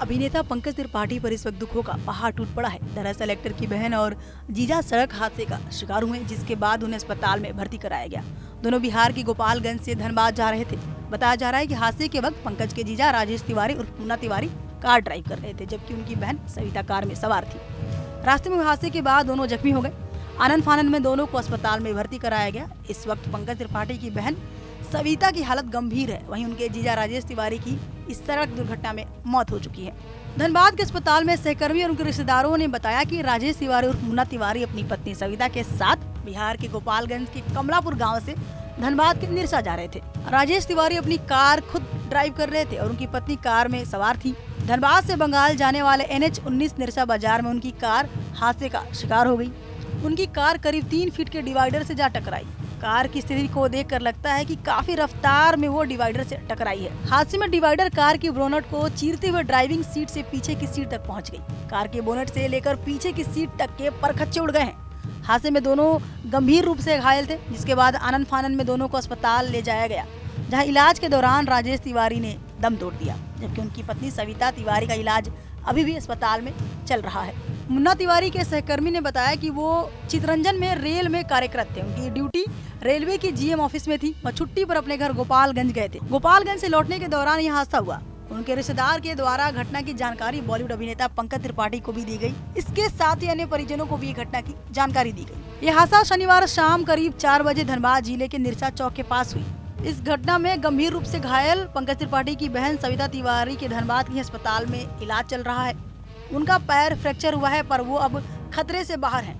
अभिनेता पंकज त्रिपाठी पर इस वक्त दुखों का पहाड़ टूट पड़ा है। दरअसल एक्टर की बहन और जीजा सड़क हादसे का शिकार हुए, जिसके बाद उन्हें अस्पताल में भर्ती कराया गया। दोनों बिहार की गोपालगंज से धनबाद जा रहे थे। बताया जा रहा है कि हादसे के वक्त पंकज के जीजा राजेश तिवारी उर्फ मुन्ना तिवारी कार ड्राइव कर रहे थे, जबकि उनकी बहन सविता कार में सवार थी। रास्ते में हादसे के बाद दोनों जख्मी हो गए। आनन फानन में दोनों को अस्पताल में भर्ती कराया गया। इस वक्त पंकज त्रिपाठी की बहन सविता की हालत गंभीर है, वहीं उनके जीजा राजेश तिवारी की इस सड़क दुर्घटना में मौत हो चुकी है। धनबाद के अस्पताल में सहकर्मी और उनके रिश्तेदारों ने बताया कि राजेश तिवारी उर्फ मुन्ना तिवारी अपनी पत्नी सविता के साथ बिहार के गोपालगंज के कमलापुर गांव से धनबाद के निरसा जा रहे थे। राजेश तिवारी अपनी कार खुद ड्राइव कर रहे थे और उनकी पत्नी कार में सवार थी। धनबाद से बंगाल जाने वाले NH-19 निरसा बाजार में उनकी कार हादसे का शिकार हो गई। उनकी कार करीब 3 फीट के डिवाइडर से जा टकराई। कार की स्थिति को देखकर लगता है कि काफी रफ्तार में वो डिवाइडर से टकराई है। हादसे में डिवाइडर कार की बोनट को चीरते हुए ड्राइविंग सीट से पीछे की सीट तक पहुंच गई। कार के बोनट से लेकर पीछे की सीट तक के परखच्चे उड़ गए हैं। हादसे में दोनों गंभीर रूप से घायल थे, जिसके बाद आनन फानन में दोनों को अस्पताल ले जाया गया, जहां इलाज के दौरान राजेश तिवारी ने दम तोड़ दिया, जबकि उनकी पत्नी सविता तिवारी का इलाज अभी भी अस्पताल में चल रहा है। मुन्ना तिवारी के सहकर्मी ने बताया कि वो चितरंजन में रेल में कार्यरत थे। उनकी ड्यूटी रेलवे की GM ऑफिस में थी। वह छुट्टी पर अपने घर गोपालगंज गए थे। गोपालगंज से लौटने के दौरान यह हादसा हुआ। उनके रिश्तेदार के द्वारा घटना की जानकारी बॉलीवुड अभिनेता पंकज त्रिपाठी को भी दी गई। इसके साथ ही अन्य परिजनों को भी घटना की जानकारी दी गई। यह हादसा शनिवार शाम करीब 4 बजे धनबाद जिले के निरसा चौक के पास हुई। इस घटना में गंभीर रूप से घायल पंकज त्रिपाठी की बहन सविता तिवारी के धनबाद के अस्पताल में इलाज चल रहा है। उनका पैर फ्रैक्चर हुआ है, पर वो अब खतरे से बाहर हैं।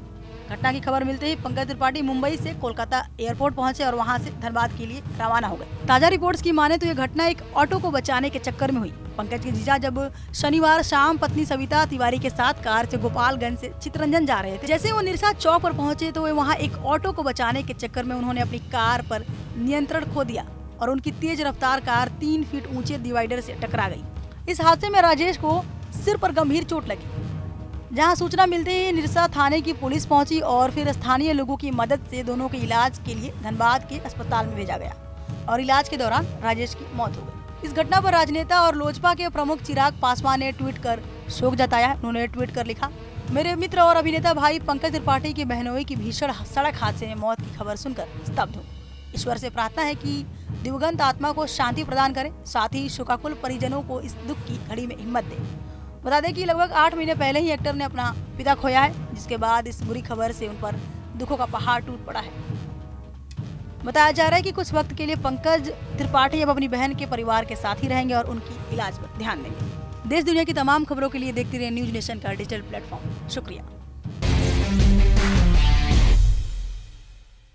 घटना की खबर मिलते ही पंकज त्रिपाठी मुंबई से कोलकाता एयरपोर्ट पहुंचे और वहां से धनबाद के लिए रवाना हो गए। ताजा रिपोर्ट्स की माने तो यह घटना एक ऑटो को बचाने के चक्कर में हुई। पंकज के जीजा जब शनिवार शाम पत्नी सविता तिवारी के साथ कार से गोपालगंज से चितरंजन जा रहे थे, जैसे वो निरसा चौक पर पहुंचे तो वे वहां एक ऑटो को बचाने के चक्कर में उन्होंने अपनी कार पर नियंत्रण खो दिया और उनकी तेज रफ्तार कार 3 फीट ऊंचे डिवाइडर से टकरा गई। इस हादसे में राजेश को सिर पर गंभीर चोट लगी। जहां सूचना मिलते ही निरसा थाने की पुलिस पहुंची और फिर स्थानीय लोगों की मदद से दोनों के इलाज के लिए धनबाद के अस्पताल में भेजा गया और इलाज के दौरान राजेश की मौत हो गई। इस घटना पर राजनेता और लोजपा के प्रमुख चिराग पासवान ने ट्वीट कर शोक जताया। उन्होंने ट्वीट कर लिखा, मेरे मित्र और अभिनेता भाई पंकज त्रिपाठी की बहनोई की भीषण सड़क हादसे में मौत की खबर सुनकर स्तब्ध हूँ। ईश्वर से प्रार्थना है कि दिवंगत आत्मा को शांति प्रदान करे, साथ ही शोकाकुल परिजनों को इस दुख की घड़ी में हिम्मत दे। बता दें कि लगभग 8 महीने पहले ही एक्टर ने अपना पिता खोया है, जिसके बाद इस बुरी खबर से उन पर दुखों का पहाड़ टूट पड़ा है। बताया जा रहा है कि कुछ वक्त के लिए पंकज त्रिपाठी अब अपनी बहन के परिवार के साथ ही रहेंगे और उनकी इलाज पर ध्यान देंगे। देश दुनिया की तमाम खबरों के लिए देखते रहिए न्यूज नेशन का डिजिटल प्लेटफॉर्म। शुक्रिया।